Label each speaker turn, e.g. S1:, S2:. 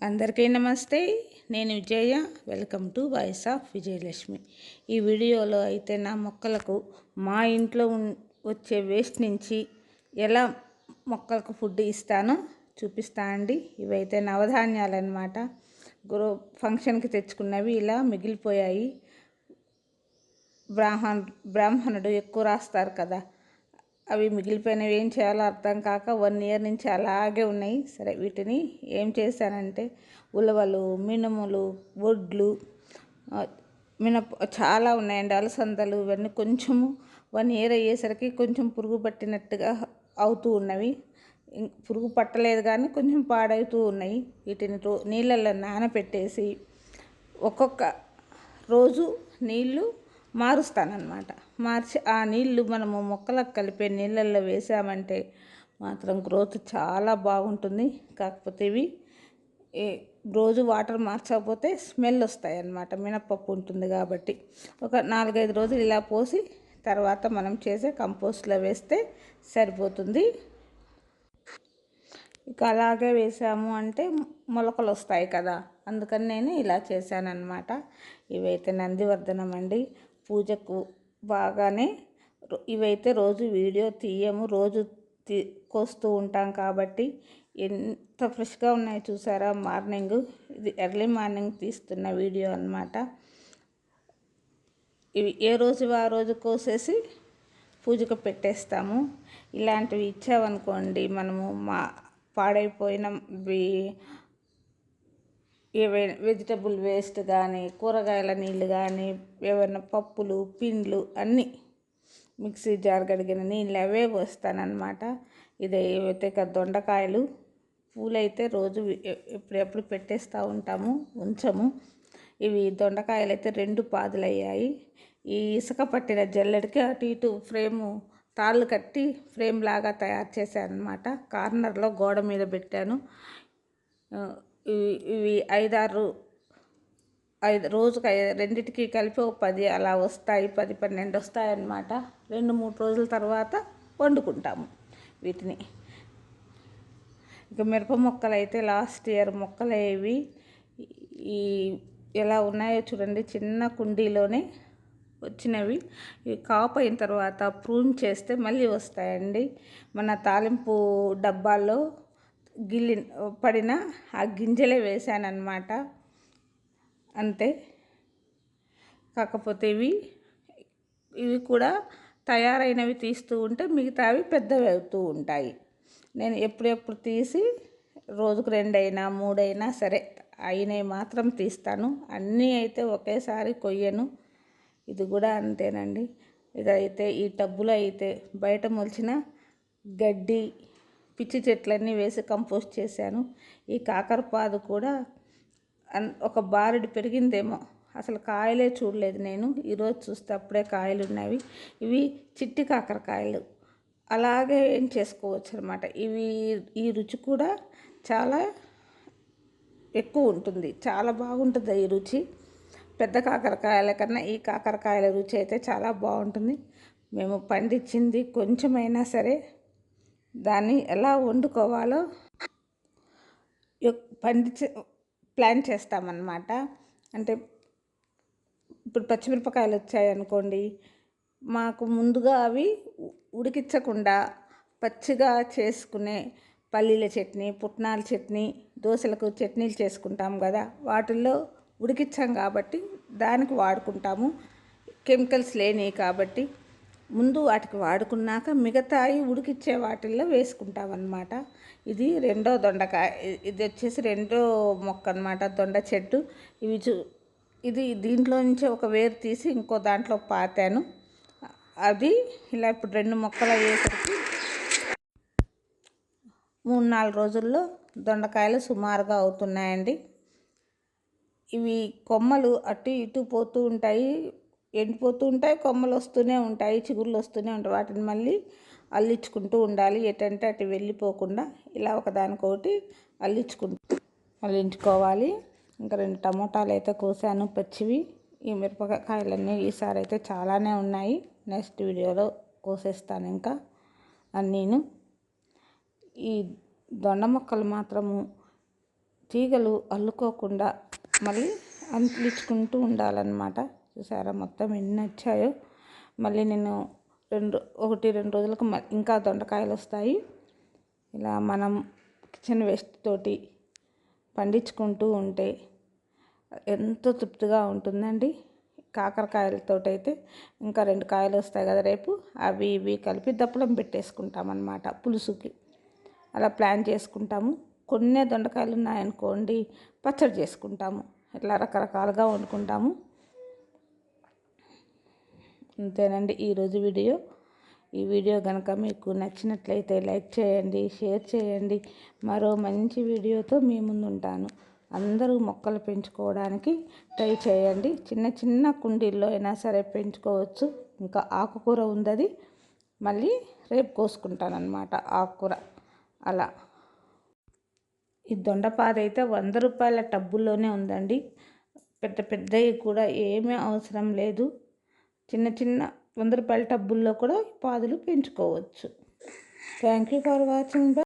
S1: అందరికీ నమస్తే. నేను Vijaya. Welcome to voice of Vijayalakshmi. ఈ వీడియోలో అయితే నా మొక్కలకు మా ఇంట్లో వచ్చే వేస్ట్ నుంచి ఎలా మొక్కలకు ఫుడ్ ఇస్తానో చూపిస్తా అండి. ఇవైతే నవధాన్యాలు అన్నమాట. ఫంక్షన్కి తెచ్చుకున్నవి ఇలా మిగిలిపోయాయి. బ్రాహ్మణుడు ఎక్కువ రాస్తారు కదా, అవి మిగిలిపోయినవి ఏం చేయాలో అర్థం కాక 1 ఇయర్ నుంచి అలాగే ఉన్నాయి. సరే, వీటిని ఏం చేశానంటే ఉలవలు, మినుములు, వడ్లు, చాలా ఉన్నాయండి, అలసందలు, ఇవన్నీ కొంచెము 1 ఇయర్ అయ్యేసరికి కొంచెం పురుగు పట్టినట్టుగా అవుతూ ఉన్నవి. పురుగు పట్టలేదు కానీ కొంచెం పాడవుతూ ఉన్నాయి. వీటిని నీళ్ళల్లో నానబెట్టేసి ఒక్కొక్క రోజు నీళ్ళు మారుస్తానన్నమాట. మార్చి ఆ నీళ్ళు మనము మొక్కలకు కలిపే నీళ్ళల్లో వేసామంటే మాత్రం గ్రోత్ చాలా బాగుంటుంది. కాకపోతే ఇవి రోజు వాటర్ మార్చకపోతే స్మెల్ వస్తాయి అన్నమాట. మినపప్పు ఉంటుంది కాబట్టి ఒక 4-5 రోజులు ఇలా పోసి తర్వాత మనం చేసే కంపోస్ట్లో వేస్తే సరిపోతుంది. ఇక అలాగే వేసాము అంటే మొలకలు వస్తాయి కదా, అందుకని నేను ఇలా చేశానన్నమాట. ఇవైతే నందివర్ధనం అండి, పూజకు బాగానే. ఇవైతే రోజు వీడియో తీయము, రోజు కోస్తూ ఉంటాం కాబట్టి ఎంత ఫ్రెష్గా ఉన్నాయో చూసారా. మార్నింగ్, ఇది ఎర్లీ మార్నింగ్ తీస్తున్న వీడియో అన్నమాట. ఇవి ఏ రోజు ఆ రోజు కోసేసి పూజకు పెట్టేస్తాము. ఇలాంటివి ఇచ్చామనుకోండి మనము, పాడైపోయిన ఏవైనా వెజిటబుల్ వేస్ట్ కానీ, కూరగాయల నీళ్ళు కానీ, ఏమైనా పప్పులు, పిండ్లు అన్నీ మిక్సీ జార్ కడిగిన నీళ్ళు అవే పోస్తానన్నమాట. ఇదైతే దొండకాయలు, పూలైతే రోజు ఎప్పుడెప్పుడు పెట్టేస్తూ ఉంటాము, ఉంచము. ఇవి దొండకాయలు అయితే 2 పాదులు అయ్యాయి. ఈ ఇసుక పట్టిన జల్లెడికి అటు ఇటు ఫ్రేము తాళ్ళు కట్టి ఫ్రేమ్ లాగా తయారు చేశాను అనమాట. కార్నర్లో గోడ మీద పెట్టాను. ఇవి 5 రోజుకి రెండిటికి కలిపి 10 అలా వస్తాయి, 10-12 వస్తాయి అన్నమాట. 2-3 రోజుల తర్వాత వండుకుంటాము వీటిని. ఇక మిరప మొక్కలు అయితే లాస్ట్ ఇయర్ మొక్కలు ఇవి ఎలా ఉన్నాయో చూడండి. చిన్న కుండీలోనే వచ్చినవి. ఇవి కాపు అయిన తర్వాత ప్రూన్ చేస్తే మళ్ళీ వస్తాయండి. మన తాలింపు డబ్బాల్లో పడిన ఆ గింజలే వేసానన్నమాట, అంతే. కాకపోతే ఇవి కూడా తయారైనవి తీస్తూ ఉంటే మిగతావి పెద్దవి అవుతూ ఉంటాయి. నేను ఎప్పుడెప్పుడు తీసి రోజుకు 2 అయినా 3 అయినా సరే అయినవి మాత్రం తీస్తాను. అన్నీ అయితే ఒకేసారి కొయ్యను. ఇది కూడా అంతేనండి. ఇదైతే ఈ టబ్బులో అయితే బయట మొలిచిన గడ్డి, పిచ్చి చెట్లన్నీ వేసి కంపోస్ట్ చేశాను. ఈ కాకరపాదు కూడా ఒక బారెడు పెరిగిందేమో, అసలు కాయలే చూడలేదు నేను. ఈరోజు చూస్తే అప్పుడే కాయలు ఉన్నవి. ఇవి చిట్టి కాకరకాయలు, అలాగే ఏం చేసుకోవచ్చు అనమాట. ఈ రుచి కూడా చాలా ఎక్కువ ఉంటుంది, చాలా బాగుంటుంది ఈ రుచి. పెద్ద కాకరకాయల కన్నా ఈ కాకరకాయల రుచి అయితే చాలా బాగుంటుంది. మేము పండించింది కొంచెమైనా సరే దాన్ని ఎలా వండుకోవాలో ప్లాన్ చేస్తామన్నమాట. అంటే ఇప్పుడు పచ్చిమిరపకాయలు వచ్చాయనుకోండి, మాకు ముందుగా అవి ఉడికించకుండా పచ్చిగా చేసుకునే పల్లీల చట్నీ, పుట్నాల చట్నీ, దోశలకు చట్నీలు చేసుకుంటాం కదా, వాటిల్లో ఉడికించాం కాబట్టి దానికి వాడుకుంటాము. కెమికల్స్ లేనివి కాబట్టి ముందు వాటికి వాడుకున్నాక మిగతాయి ఉడికిచ్చే వాటిల్లో వేసుకుంటాం అన్నమాట. ఇది 2వ దొండకాయ, ఇది వచ్చేసి 2వ మొక్క అన్నమాట, దొండ చెట్టు. ఇది దీంట్లో నుంచి ఒక వేరు తీసి ఇంకో దాంట్లో పాతాను. అది ఇలా ఇప్పుడు 2 మొక్కలు అయ్యేసరికి 3-4 రోజుల్లో దొండకాయలు సుమారుగా అవుతున్నాయండి. ఇవి కొమ్మలు అటు ఇటు పోతూ ఉంటాయి, ఎండిపోతూ ఉంటాయి, కొమ్మలు వస్తూనే ఉంటాయి, చిగుళ్ళు వస్తూనే ఉంటాయి. వాటిని మళ్ళీ అల్లించుకుంటూ ఉండాలి, ఎటంటే అటు వెళ్ళిపోకుండా ఇలా ఒకదానికొకటి అల్లించుకోవాలి. ఇంకా 2 టమోటాలు అయితే కోసాను పచ్చివి. ఈ మిరపకాయలన్నీ ఈసారి అయితే చాలానే ఉన్నాయి. నెక్స్ట్ వీడియోలో కోసేస్తాను ఇంకా అన్నీను. ఈ దొండ మొక్కలు మాత్రము తీగలు అల్లుకోకుండా మళ్ళీ అంటించుకుంటూ ఉండాలన్నమాట. చూసారా మొత్తం ఎన్ని వచ్చాయో. మళ్ళీ నేను 2 రోజులకు ఇంకా దొండకాయలు వస్తాయి. ఇలా మనం కిచెన్ వేస్ట్ తోటి పండించుకుంటూ ఉంటే ఎంతో తృప్తిగా ఉంటుందండి. కాకరకాయలతోటైతే ఇంకా 2 కాయలు వస్తాయి కదా రేపు, అవి ఇవి కలిపి దప్పలం పెట్టేసుకుంటామన్నమాట పులుసుకి. అలా ప్లాన్ చేసుకుంటాము. కొన్ని దొండకాయలు ఉన్నాయనుకోండి పచ్చడి చేసుకుంటాము. ఇట్లా రకరకాలుగా వండుకుంటాము. అంతేనండి ఈరోజు వీడియో. ఈ వీడియో కనుక మీకు నచ్చినట్లయితే లైక్ చేయండి, షేర్ చేయండి. మరో మంచి వీడియోతో మీ ముందు ఉంటాను. అందరూ మొక్కలు పెంచుకోవడానికి ట్రై చేయండి. చిన్న చిన్న కుండీల్లో అయినా సరే పెంచుకోవచ్చు. ఇంకా ఆకుకూర ఉంది, మళ్ళీ రేపు కోసుకుంటానన్నమాట ఆకుకూర. అలా ఈ దొండపాదైతే 100 రూపాయల టబ్బుల్లోనే ఉందండి. పెద్ద పెద్దవి కూడా ఏమీ అవసరం లేదు. చిన్న చిన్న 100 రూపాయల టబ్బుల్లో కూడా పాదులు పెంచుకోవచ్చు. Thank you for watching.